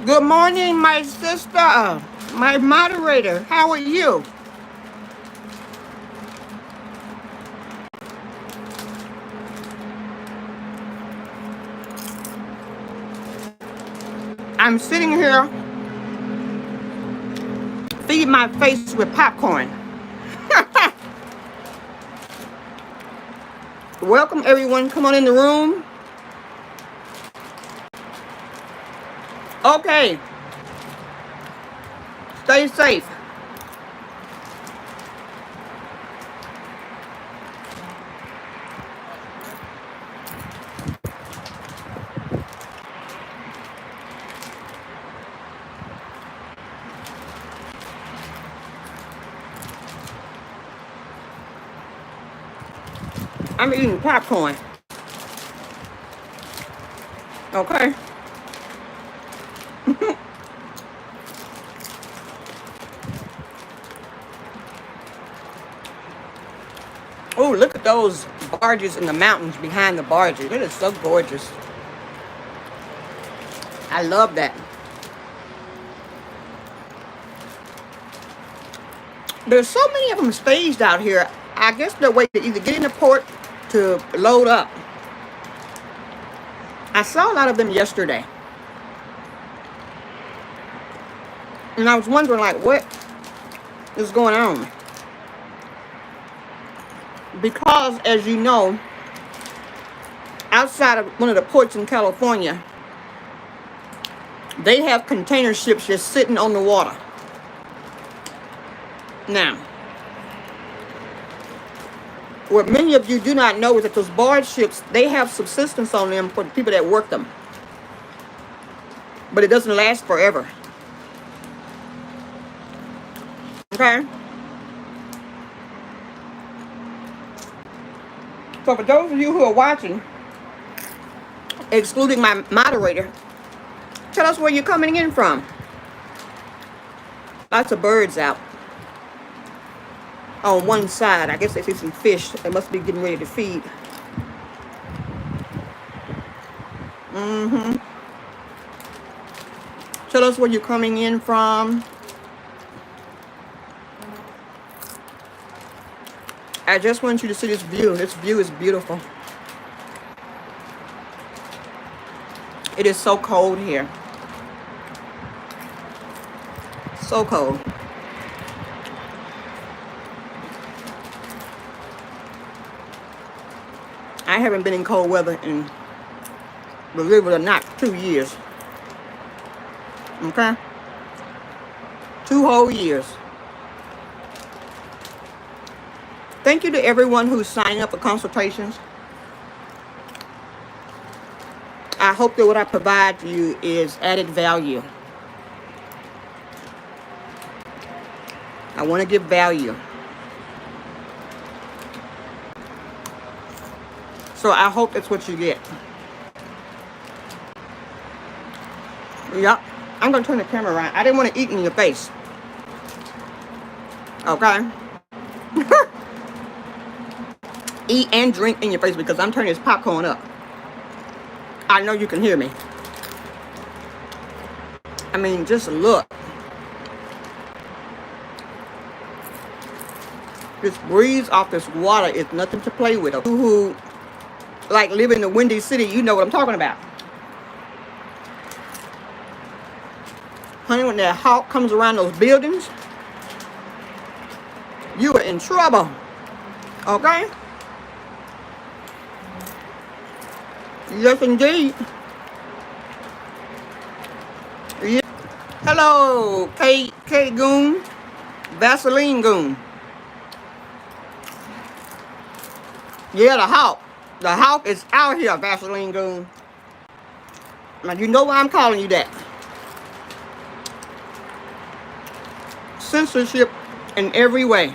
Good morning, my sister, my moderator. How are you? I'm sitting here feeding my face with popcorn. Welcome, everyone. Come on in the room. Okay, stay safe. I'm eating popcorn. Okay. Oh, look at those barges in the mountains behind the barges. That is so gorgeous. I love that. There's so many of them staged out here. I guess they're waiting to either get in the port to load up. I saw a lot of them yesterday. And I was wondering, like, what is going on? Because, as you know, outside of one of the ports in California, they have container ships just sitting on the water. Now, what many of you do not know is that those barge ships, they have subsistence on them for the people that work them. But it doesn't last forever. Okay? So for those of you who are watching, excluding my moderator, tell us where you're coming in from. Lots of birds out on one side. I guess they see some fish. They must be getting ready to feed. Tell us where you're coming in from. I just want you to see this view. This view is beautiful. It is so cold here. So cold. I haven't been in cold weather in, believe it or not, 2 years. Okay? 2 whole years. Thank you to everyone who's signing up for consultations. I hope that what I provide to you is added value. I want to give value. So I hope that's what you get. Yep. I'm going to turn the camera around. I didn't want to eat in your face. Okay? Eat and drink in your face because I'm turning this popcorn up. I know you can hear me. I mean, just look. This breeze off this water is nothing to play with. Who like live in the windy city, you know what I'm talking about. Honey, when that hawk comes around those buildings, you are in trouble. Okay? Yes, indeed. Yeah. Hello, K Goon, Vaseline Goon. Yeah, the hawk. The hawk is out here, Vaseline Goon. Now, you know why I'm calling you that. Censorship in every way.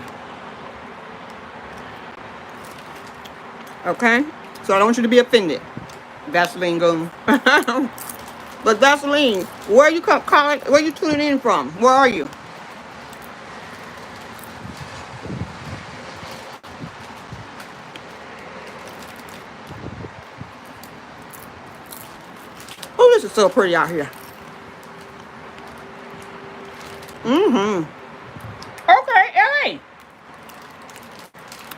Okay? So I don't want you to be offended, Vaseline Goon. But Vaseline, where are you calling? Where are you tuning in from? Where are you? Oh, this is so pretty out here. Mm-hmm. Okay, LA.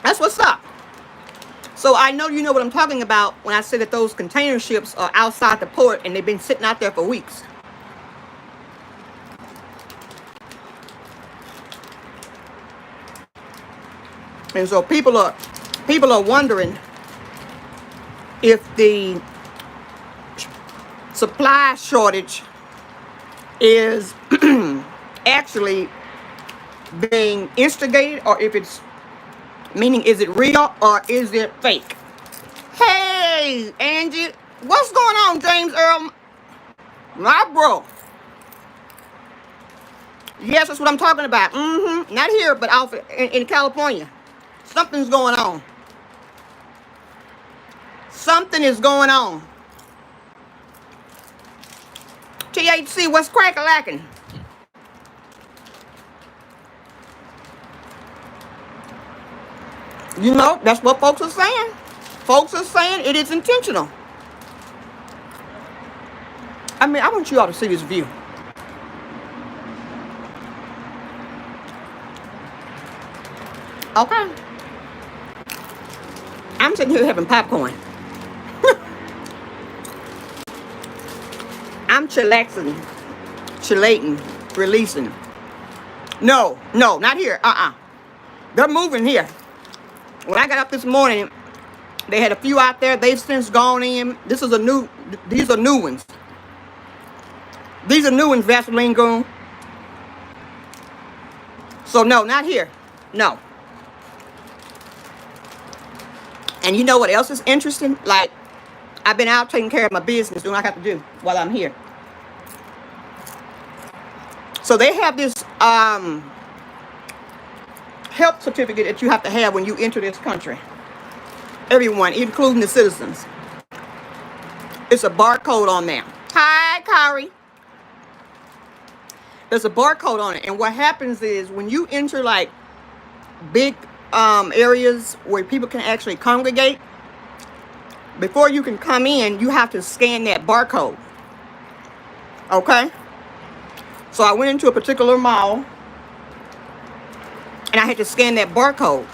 That's what's up. So I know you know what I'm talking about when I say that those container ships are outside the port and they've been sitting out there for weeks. And so people are wondering if the supply shortage is actually being instigated, or if it's meaning, is it real or is it fake? Hey, Angie, what's going on, James Earl? My bro. Yes, that's what I'm talking about. Mm-hmm. Not here, but out in California. Something's going on. Something is going on. THC, what's crack-a-lacking? You know, that's what folks are saying. Folks are saying it is intentional. I mean, I want you all to see this view. Okay. I'm sitting here having popcorn. I'm chillaxing, releasing. No, not here. They're moving here. When I got up this morning, they had a few out there. They've since gone in. These are new ones. These are new ones, Vaseline Goon. So no, not here. No. And you know what else is interesting? Like, I've been out taking care of my business, doing what I have to do while I'm here. So they have this health certificate that you have to have when you enter this country. Everyone, including the citizens. It's a barcode on there. Hi, Kari. There's a barcode on it. And what happens is when you enter like big areas where people can actually congregate, before you can come in, you have to scan that barcode. Okay? So I went into a particular mall and I had to scan that barcode.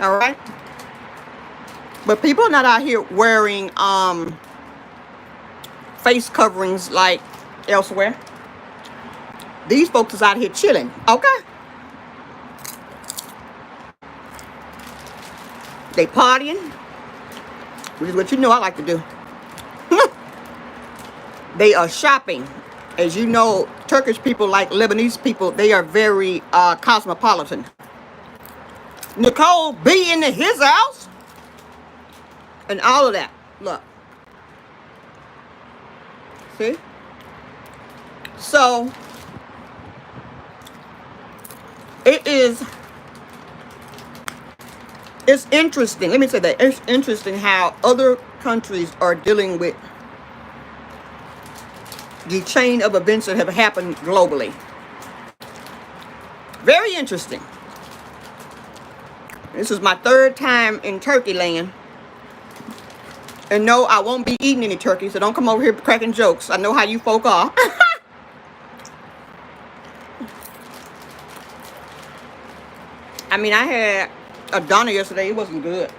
All right? But people are not out here wearing face coverings like elsewhere. These folks is out here chilling. Okay? They partying, which is what you know I like to do. They are shopping. As you know, Turkish people, like Lebanese people, they are very cosmopolitan. Nicole be in his house and all of that. Look. See? So it's interesting. Let me say that. It's interesting how other countries are dealing with the chain of events that have happened globally. Very interesting. This is my third time in Turkey land. And no, I won't be eating any turkey, so don't come over here cracking jokes. I know how you folk are. I mean, I had a doner yesterday. It wasn't good.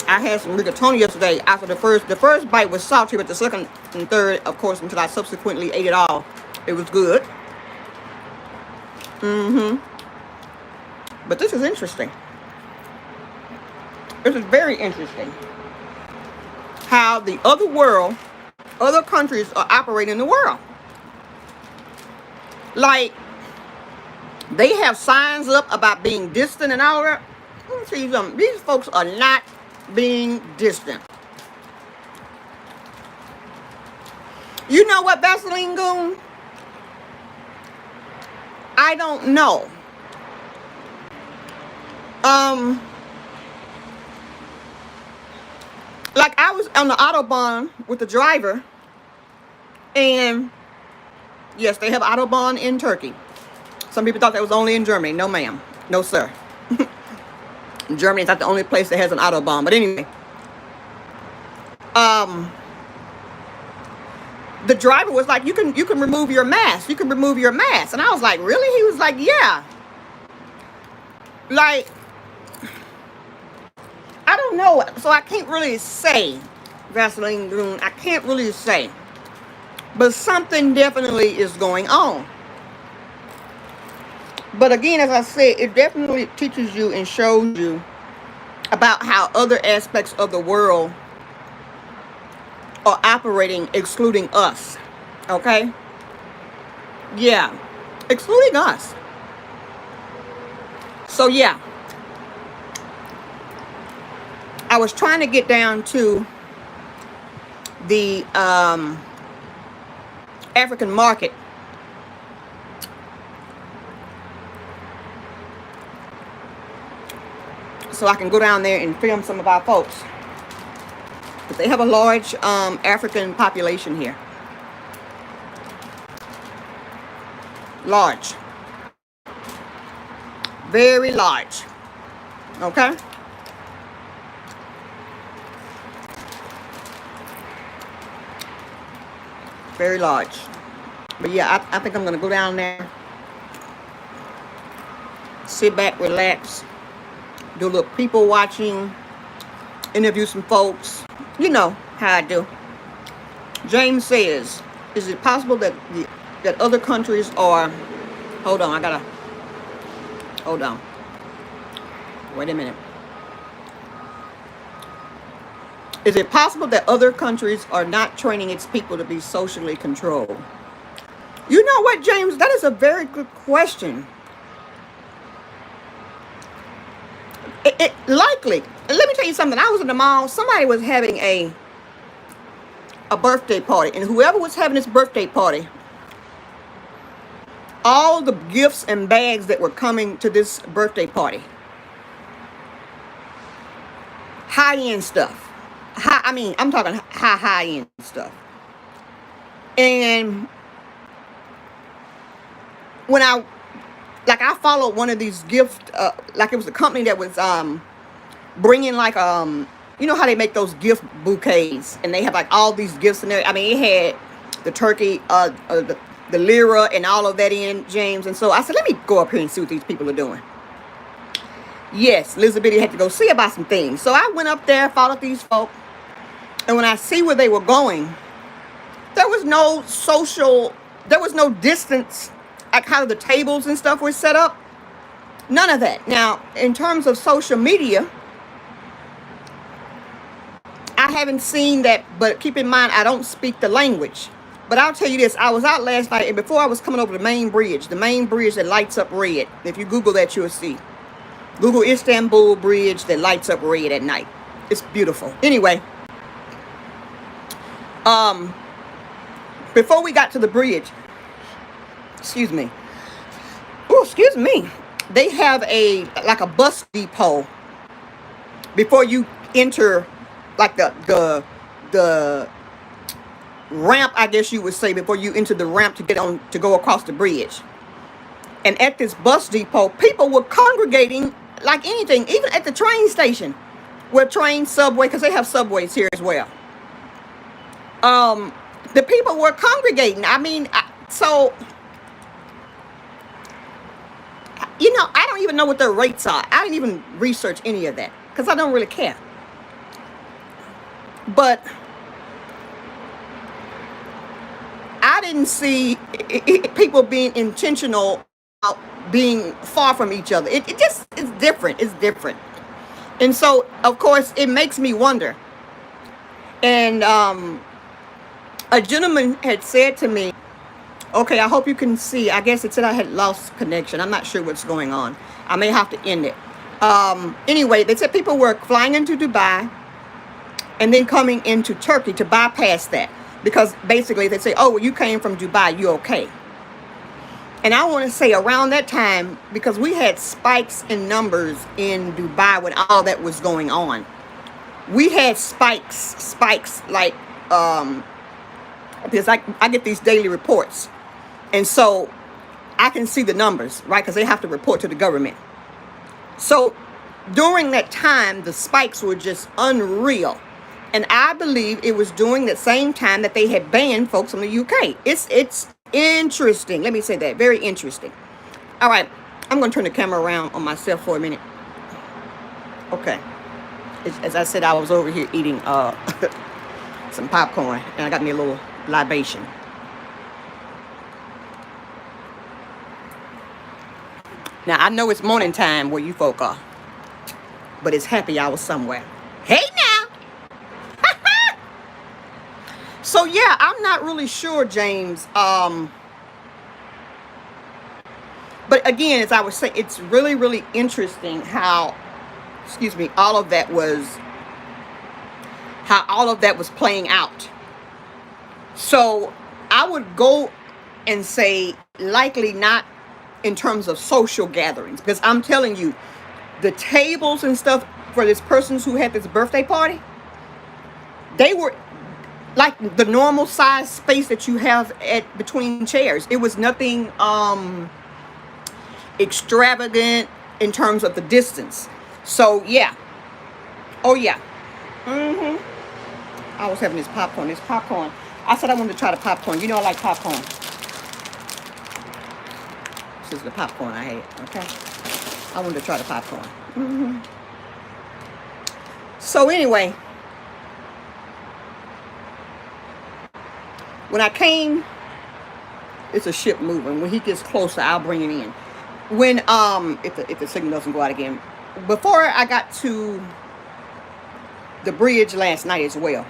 I had some rigatoni yesterday. After the first bite was salty, but the second and third, of course, until I subsequently ate it all, it was good. But this is interesting. This is very interesting. How the other countries are operating in the world. Like, they have signs up about being distant and all that. Let me tell you something. These folks are not being distant. You know what, Vaseline Goon? I don't know. Like, I was on the Autobahn with the driver, and yes, they have Autobahn in Turkey. Some people thought that was only in Germany. No, ma'am. No, sir. Germany is not the only place that has an Autobahn. But anyway, the driver was like, you can remove your mask. You can remove your mask. And I was like, really? He was like, yeah. Like, I don't know. So I can't really say, Vaseline Goon, I can't really say. But something definitely is going on. But again, as I said, it definitely teaches you and shows you about how other aspects of the world are operating, excluding us. Okay? Yeah. Excluding us. So yeah. I was trying to get down to the African market. So I can go down there and film some of our folks. But they have a large African population here. Large. Very large. Okay? Very large. But yeah, I think I'm going to go down there. Sit back, relax. Do a little people watching. Interview some folks. You know how I do. James says, is it possible that other countries are... Hold on, I gotta... Hold on. Wait a minute. Is it possible that other countries are not training its people to be socially controlled? You know what, James? That is a very good question. It likely. Let me tell you something. I was in the mall. Somebody was having a birthday party. And whoever was having this birthday party, all the gifts and bags that were coming to this birthday party, high-end stuff. I'm talking high-end stuff. And when I followed one of these gift, like it was a company that was bringing like, you know how they make those gift bouquets, and they have like all these gifts in there. I mean, it had the turkey, the lira, and all of that in, James. And so I said, let me go up here and see what these people are doing. Yes, Lizzabitty had to go see about some things. So I went up there, followed these folk, and when I see where they were going, there was no distance, like how the tables and stuff were set up. None of that. Now, in terms of social media, I haven't seen that, but keep in mind, I don't speak the language. But I'll tell you this, I was out last night, and before I was coming over the main bridge that lights up red. If you Google that, you'll see. Google Istanbul bridge that lights up red at night. It's beautiful. Anyway, before we got to the bridge, excuse me, they have like a bus depot before you enter, like the ramp, I guess you would say, before you enter the ramp to go across the bridge. And at this bus depot, people were congregating like anything, even at the train station, where train, subway, because they have subways here as well. The people were congregating. I mean, so, you know, I don't even know what their rates are. I didn't even research any of that because I don't really care. But I didn't see people being intentional about being far from each other. It's different. It's different. And so, of course, it makes me wonder. And a gentleman had said to me, okay, I hope you can see. I guess it said I had lost connection. I'm not sure what's going on. I may have to end it. Anyway, they said people were flying into Dubai and then coming into Turkey to bypass that. Because basically they say, oh, well, you came from Dubai, you're okay. And I want to say around that time, because we had spikes in numbers in Dubai when all that was going on. We had spikes like, because I get these daily reports. And so I can see the numbers, right? Because they have to report to the government. So during that time, the spikes were just unreal. And I believe it was during the same time that they had banned folks from the UK. It's interesting. Let me say that. Very interesting. All right. I'm going to turn the camera around on myself for a minute. Okay. As I said, I was over here eating some popcorn, and I got me a little libation. Now, I know it's morning time where you folk are, but it's happy hour somewhere. Hey now! So, yeah, I'm not really sure, James. But again, as I was saying, it's really, really interesting how, all of that was playing out. So I would go and say likely not in terms of social gatherings, because I'm telling you, the tables and stuff for this persons who had this birthday party, they were like the normal size space that you have at between chairs. It was nothing extravagant in terms of the distance. So yeah. Oh yeah. I was having this popcorn. I said I wanted to try the popcorn. You know I like popcorn. This is the popcorn I had. Okay. I wanted to try the popcorn. So anyway, when I came, it's a ship moving. When he gets closer, I'll bring it in. When if the signal doesn't go out again, before I got to the bridge last night as well,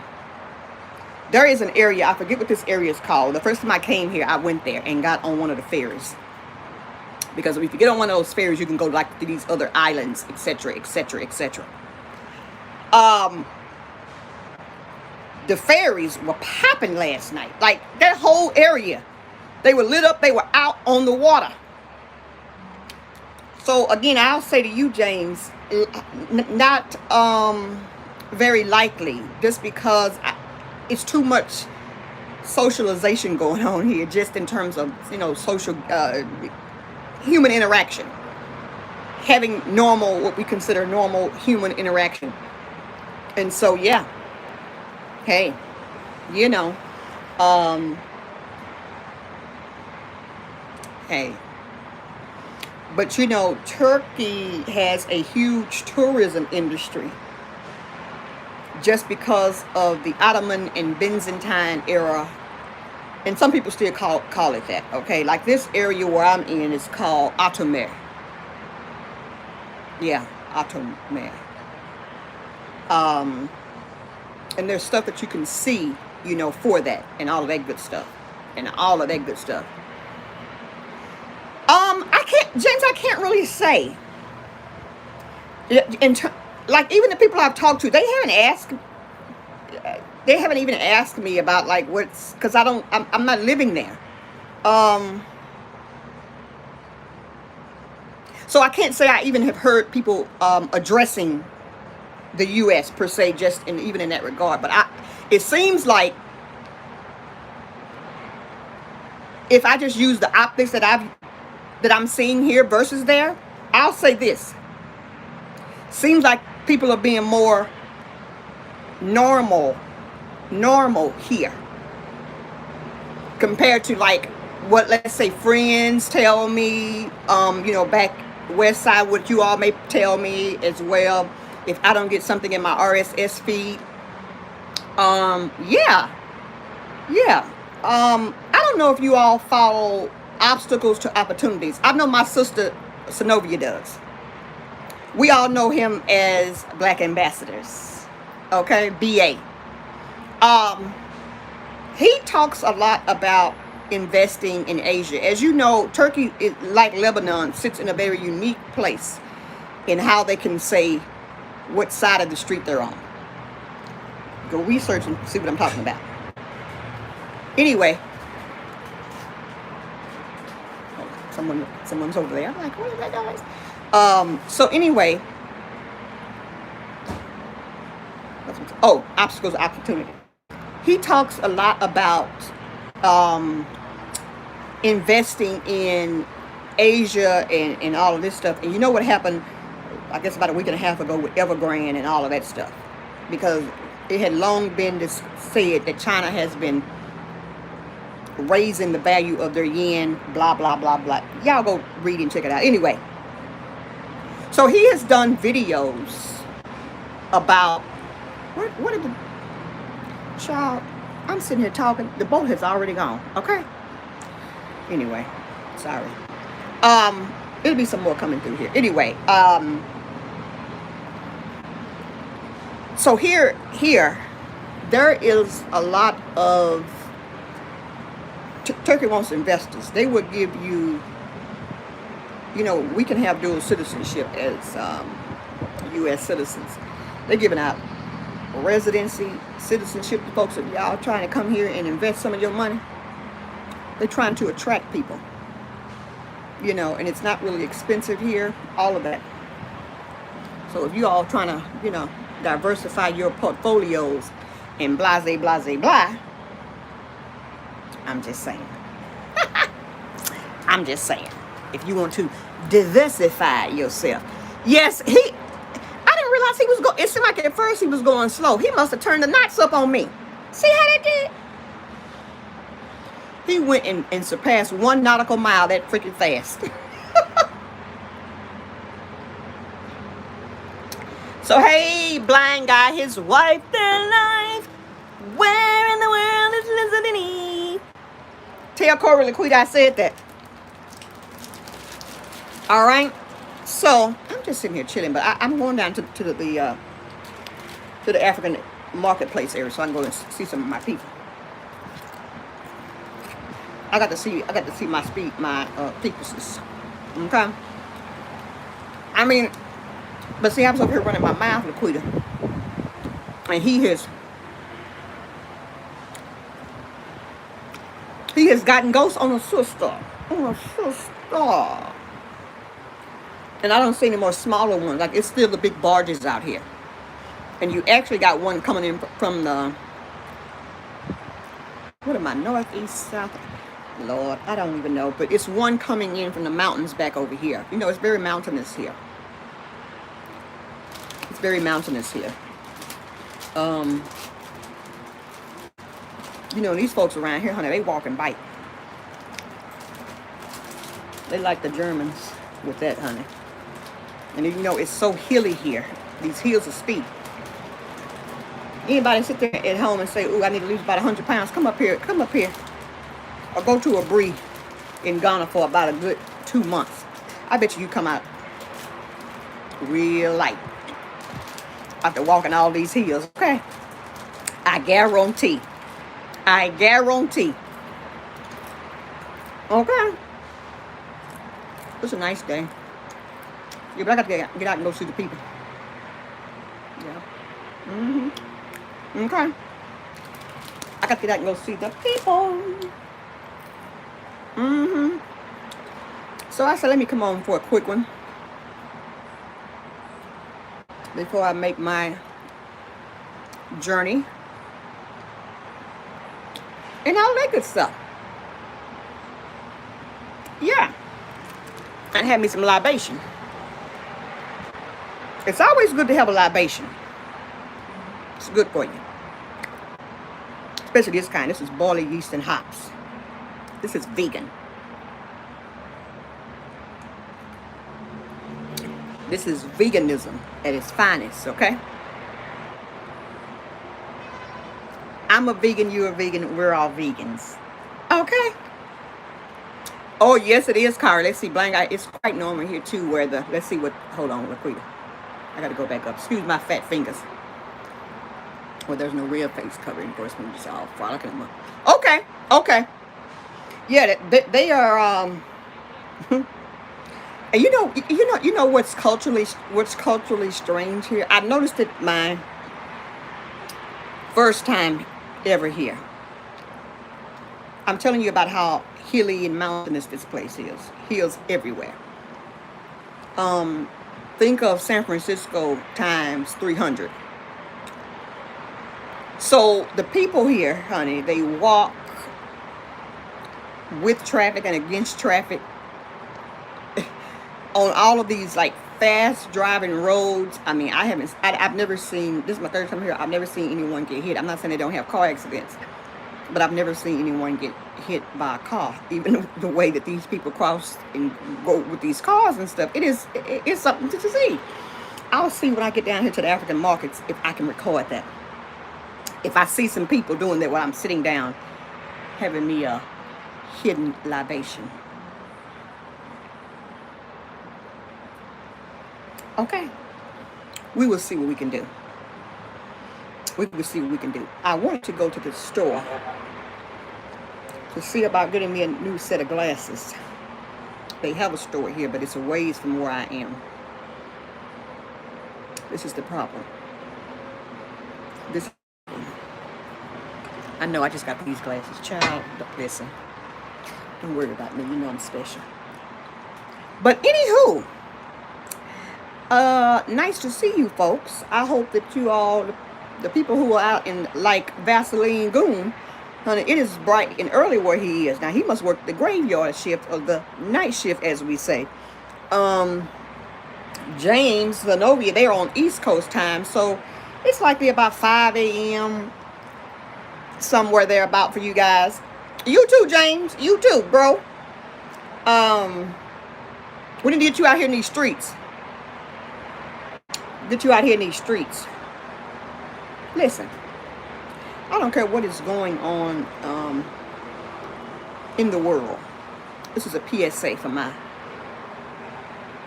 there is an area, I forget what this area is called. The first time I came here, I went there and got on one of the ferries. Because if you get on one of those ferries, you can go like to these other islands, etc., etc., etc. The ferries were popping last night. Like that whole area, they were lit up. They were out on the water. So again, I'll say to you, James, not very likely, just because it's too much socialization going on here, just in terms of social human interaction, having normal, what we consider normal human interaction. And so yeah, hey, hey. But Turkey has a huge tourism industry just because of the Ottoman and Byzantine era. And some people still call it that, okay? Like this area where I'm in is called Ottoman. Yeah, Ottoman. And there's stuff that you can see, for that and all of that good stuff. I can't really say. Like even the people I've talked to, they haven't even asked me about like because I'm not living there. So I can't say I even have heard people addressing the U.S. per se, just even in that regard. But it seems like if I just use the optics that I'm seeing here versus there, I'll say this. Seems like people are being more normal here compared to like what, let's say, friends tell me, back west side, what you all may tell me as well, if I don't get something in my RSS feed. I don't know if you all follow Obstacles to Opportunities. I know my sister Synovia does. We all know him as Black Ambassadors. Okay, BA. He talks a lot about investing in Asia. As you know, Turkey, like Lebanon, sits in a very unique place in how they can say what side of the street they're on. Go research and see what I'm talking about. Anyway, someone's over there. I'm like, what is that noise? So anyway, obstacles, opportunity. He talks a lot about investing in Asia and all of this stuff. And you know what happened, I guess about a week and a half ago with Evergrande and all of that stuff. Because it had long been said that China has been raising the value of their yen, blah, blah, blah, blah. Y'all go read and check it out. Anyway, so he has done videos about, what did the child, I'm sitting here talking, the boat has already gone, okay? Anyway, sorry. It'll be some more coming through here. Anyway, so here, there is a lot of, Turkey wants investors. They would give you, you know, we can have dual citizenship as U.S. citizens. They're giving out residency, citizenship to folks. If y'all trying to come here and invest some of your money, they're trying to attract people. You know, and it's not really expensive here, all of that. So if you all trying to, you know, diversify your portfolios and blase, blase, blah, I'm just saying. I'm just saying. If you want to diversify yourself. Yes, I didn't realize he was going, it seemed like at first he was going slow. He must have turned the knots up on me. See how that did? He went and surpassed 1 nautical mile that freaking fast. So, hey, blind guy, his wife, their life. Where in the world is Lizzabitty? Tell Corey LaQuita I said that. All right. So, I'm just sitting here chilling, but I'm going down to the African marketplace area so I can go and see some of my people. I got to see my peoples. Okay. I mean, but see, I was over here running my mouth, LaQuita, and he has gotten ghosts on a sister, and I don't see any more smaller ones. Like, it's still the big barges out here, and you actually got one coming in from the, what am I, north, east, south? Lord, I don't even know, but it's one coming in from the mountains back over here. You know, it's very mountainous here. It's very mountainous here. You know, these folks around here, honey, they walk and bite. They like the Germans with that, honey. And you know, it's so hilly here. These hills are steep. Anybody sit there at home and say, "Ooh, I need to lose about 100 pounds. Come up here. Come up here." Or go to a Brie in Ghana for about a good 2 months. I bet you come out real light after walking all these hills, okay? I guarantee. I guarantee. Okay? It's a nice day. Yeah, but I got to get out and go see the people. Yeah. Okay. I got to get out and go see the people. So I said, let me come on for a quick one before I make my journey and all that good stuff. Yeah. And have me some libation. It's always good to have a libation. It's good for you. Especially this kind. This is barley, yeast, and hops. This is vegan. This is veganism at its finest, okay? I'm a vegan, you're a vegan, we're all vegans. Okay? Oh, yes, it is, Cara. Let's see, blank eye. It's quite normal here, too, where the, let's see what, hold on, LaQuita. I got to go back up. Excuse my fat fingers. Well, there's no real face covering endorsement. It's all frolicking them up. Okay, okay. Yeah, they are, and you know what's culturally strange here? I noticed it my first time ever here. I'm telling you about how hilly and mountainous this place is. Hills everywhere. Think of San Francisco times 300. So the people here, honey, they walk with traffic and against traffic on all of these like fast driving roads. I mean, I've never seen, this is my third time here, I've never seen anyone get hit. I'm not saying they don't have car accidents, but I've never seen anyone get hit by a car. Even the way that these people cross and go with these cars and stuff, it's something to see. I'll see when I get down here to the African markets if I can record that. If I see some people doing that while I'm sitting down, having me a hidden libation. Okay. We will see what we can do. We will see what we can do. I wanted to go to the store to see about getting me a new set of glasses. They have a store here, but it's a ways from where I am. This is the problem. I know I just got these glasses. Child, listen. Don't worry about me. You know I'm special. But anywho, nice to see you folks. I hope that you all, the people who are out in like Vaseline Goon, honey, it is bright and early where he is. Now, he must work the graveyard shift or the night shift, as we say. James, Vanovia, they're on East Coast time, so it's likely about 5 a.m. somewhere there about for you guys. You too, James. You too, bro. We need to get you out here in these streets. Get you out here in these streets. Listen, I don't care what is going on in the world. This is a PSA for my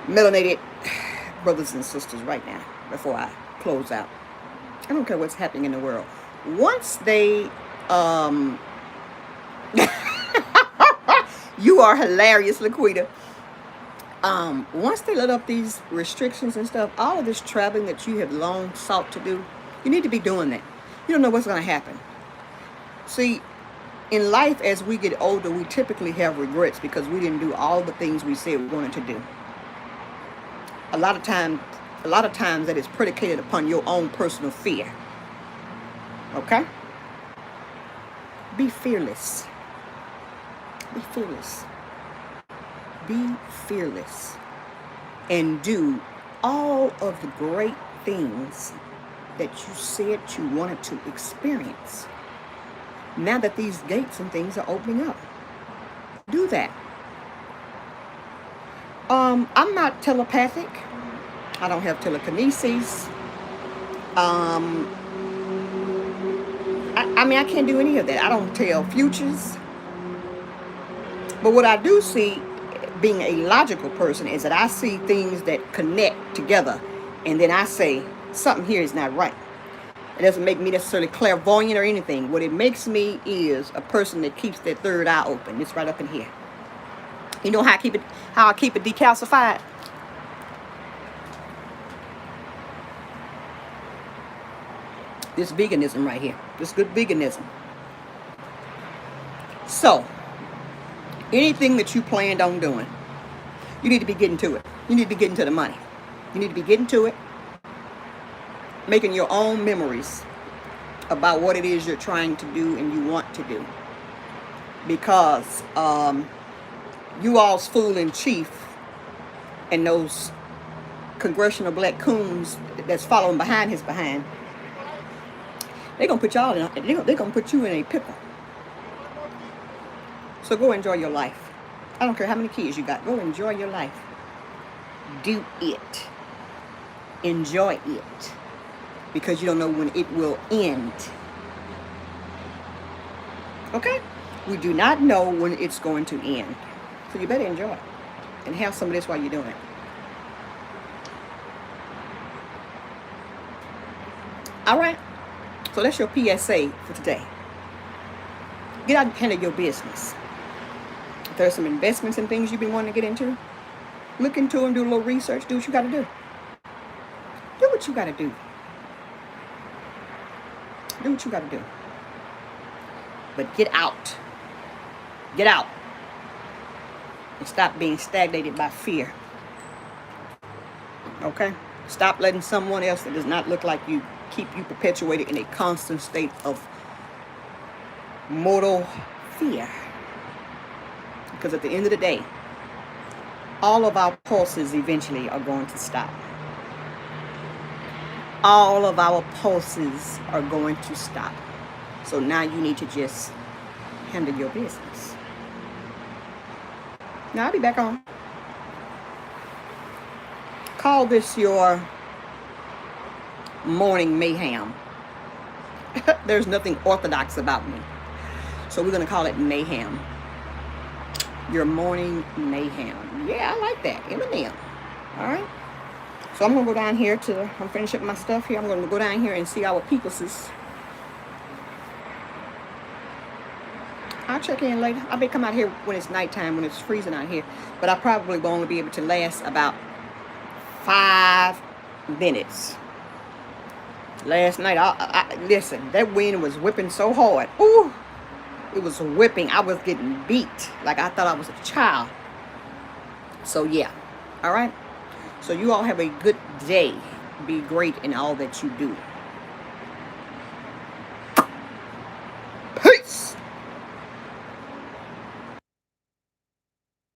melanated brothers and sisters right now before I close out. I don't care what's happening in the world. Once they you are hilarious, Laquita. Once they let up these restrictions and stuff, all of this traveling that you have long sought to do, you need to be doing that. You don't know what's going to happen. See, in life, as we get older, we typically have regrets because we didn't do all the things we said we wanted to do. A lot of times that is predicated upon your own personal fear. Okay? Be fearless. Be fearless. Be fearless. And do all of the great things that you said you wanted to experience. Now that these gates and things are opening up. Do that. I'm not telepathic. I don't have telekinesis. I mean, I can't do any of that. I don't tell futures. But what I do see, being a logical person, is that I see things that connect together. And then I say, something here is not right. It doesn't make me necessarily clairvoyant or anything. What it makes me is a person that keeps their third eye open. It's right up in here. You know how I keep it decalcified? This veganism right here. This good veganism. So, anything that you planned on doing, you need to be getting to it. You need to be getting to the money. You need to be getting to it. Making your own memories about what it is you're trying to do and you want to do. Because you all's fool in chief and those congressional black coons that's following behind his behind, they're going to put y'all in, they're going to put you in a pickle. So go enjoy your life. I don't care how many kids you got. Go enjoy your life. Do it. Enjoy it. Because you don't know when it will end. Okay? We do not know when it's going to end. So you better enjoy it. And have some of this while you're doing it. Alright? So that's your PSA for today. Get out and handle your business. If there's some investments and things you've been wanting to get into, look into them, do a little research, do what you got to do. Do what you got to do. Do what you got to do. But get out. Get out. And stop being stagnated by fear. Okay? Stop letting someone else that does not look like you keep you perpetuated in a constant state of mortal fear. Because at the end of the day, all of our pulses eventually are going to stop. All of our pulses are going to stop. So now you need to just handle your business. Now I'll be back on. Call this your morning mayhem. There's nothing orthodox about me. So we're going to call it mayhem. Your morning mayhem. Yeah, I like that. Eminem. All right. So I'm going to go down here I'm finishing up my stuff here. I'm going to go down here and see our peopleses. I'll check in later. I may come out here when it's nighttime, when it's freezing out here. But I probably will only be able to last about 5 minutes. Last night, listen, that wind was whipping so hard. Ooh, it was whipping. I was getting beat like I thought I was a child. So yeah, all right. So you all have a good day. Be great in all that you do.